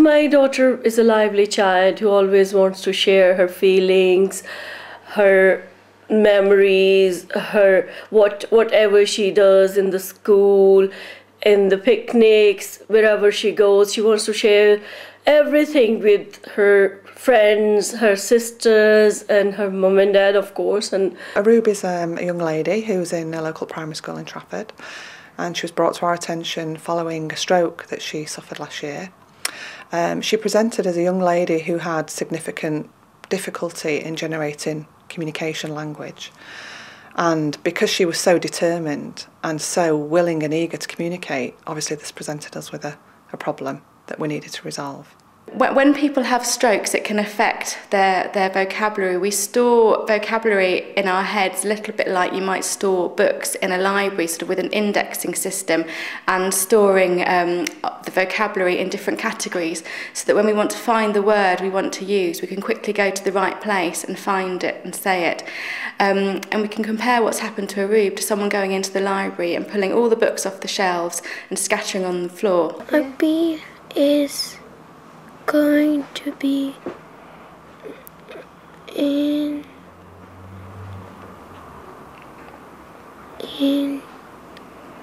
My daughter is a lively child who always wants to share her feelings, her memories, her whatever she does in the school, in the picnics, wherever she goes. She wants to share everything with her friends, her sisters, and her mum and dad, of course. And Aroob is a young lady who's in a local primary school in Trafford, and she was brought to our attention following a stroke that she suffered last year. She presented as a young lady who had significant difficulty in generating communication language, and because she was so determined and so willing and eager to communicate, obviously this presented us with a problem that we needed to resolve. When people have strokes, it can affect their vocabulary. We store vocabulary in our heads a little bit like you might store books in a library, sort of with an indexing system, and storing the vocabulary in different categories, so that when we want to find the word we want to use, we can quickly go to the right place and find it and say it. And we can compare what's happened to Aroob to someone going into the library and pulling all the books off the shelves and scattering on the floor. A bee is going to be in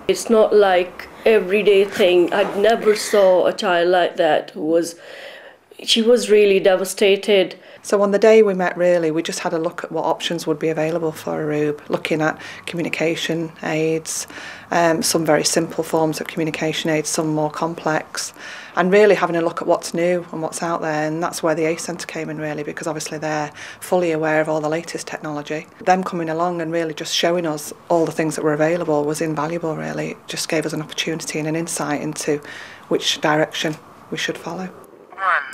it's not like everyday thing. I'd never saw a child like that she was really devastated. So on the day we met, really, we just had a look at what options would be available for Aroob, looking at communication aids, some very simple forms of communication aids, some more complex, and really having a look at what's new and what's out there. And that's where the ACE Centre came in, really, because obviously they're fully aware of all the latest technology. Them coming along and really just showing us all the things that were available was invaluable, really. It just gave us an opportunity and an insight into which direction we should follow.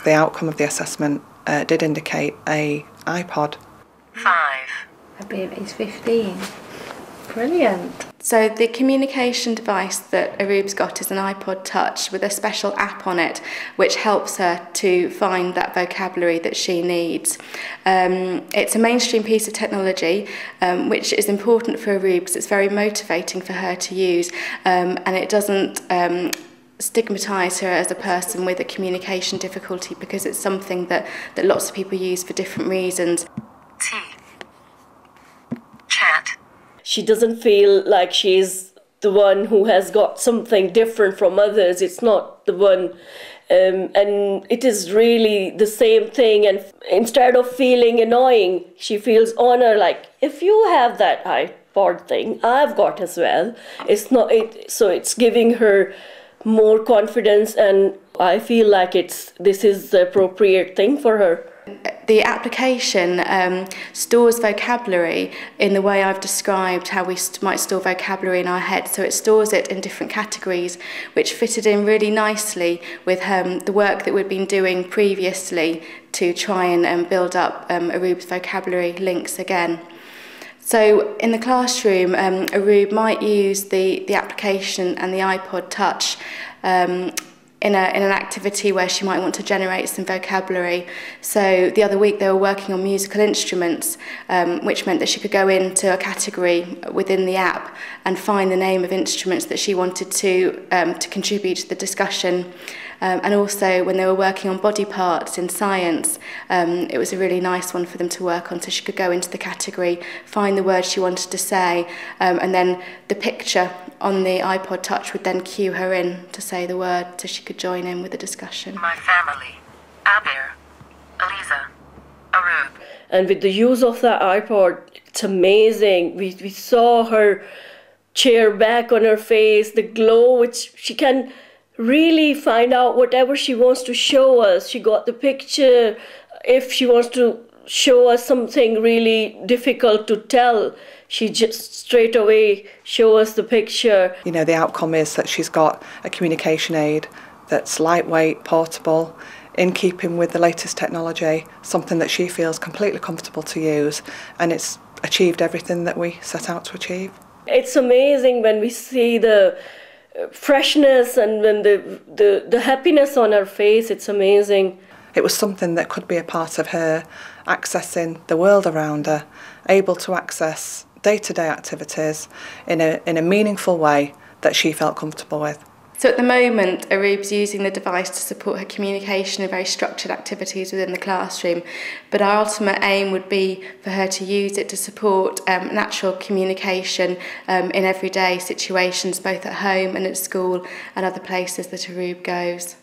The outcome of the assessment did indicate a iPod. 5. I believe it's 15. Brilliant. So the communication device that Aroob's got is an iPod Touch with a special app on it which helps her to find that vocabulary that she needs. It's a mainstream piece of technology which is important for Aroob because it's very motivating for her to use, and it doesn't stigmatise her as a person with a communication difficulty, because it's something that lots of people use for different reasons. T. Chat. She doesn't feel like she's the one who has got something different from others. It's not the one, and it is really the same thing. And instead of feeling annoying, she feels honor, like, if you have that iPod thing, I've got as well. So it's giving her more confidence, and I feel like this is the appropriate thing for her. The application stores vocabulary in the way I've described how we might store vocabulary in our head. So it stores it in different categories, which fitted in really nicely with the work that we'd been doing previously to try and build up Aroob's vocabulary links again. So in the classroom, Aroob might use the application and the iPod Touch in an activity where she might want to generate some vocabulary. So the other week they were working on musical instruments, which meant that she could go into a category within the app and find the name of instruments that she wanted to contribute to the discussion. And also when they were working on body parts in science, it was a really nice one for them to work on, so she could go into the category, find the word she wanted to say, and then the picture on the iPod Touch would then cue her in to say the word so she could join in with the discussion. My family. Abir. Eliza. Aroob. And with the use of the iPod, it's amazing. We saw her chair back on her face, the glow, which she can really find out whatever she wants to show us. She got the picture. If she wants to show us something really difficult to tell, she just straight away show us the picture. You know, the outcome is that she's got a communication aid that's lightweight, portable, in keeping with the latest technology, something that she feels completely comfortable to use, and it's achieved everything that we set out to achieve. It's amazing when we see the freshness and when the happiness on her face. It's amazing. It was something that could be a part of her accessing the world around her, able to access day-to-day activities in a meaningful way that she felt comfortable with. So at the moment, Aroob's using the device to support her communication and very structured activities within the classroom, but our ultimate aim would be for her to use it to support natural communication in everyday situations, both at home and at school and other places that Aroob goes.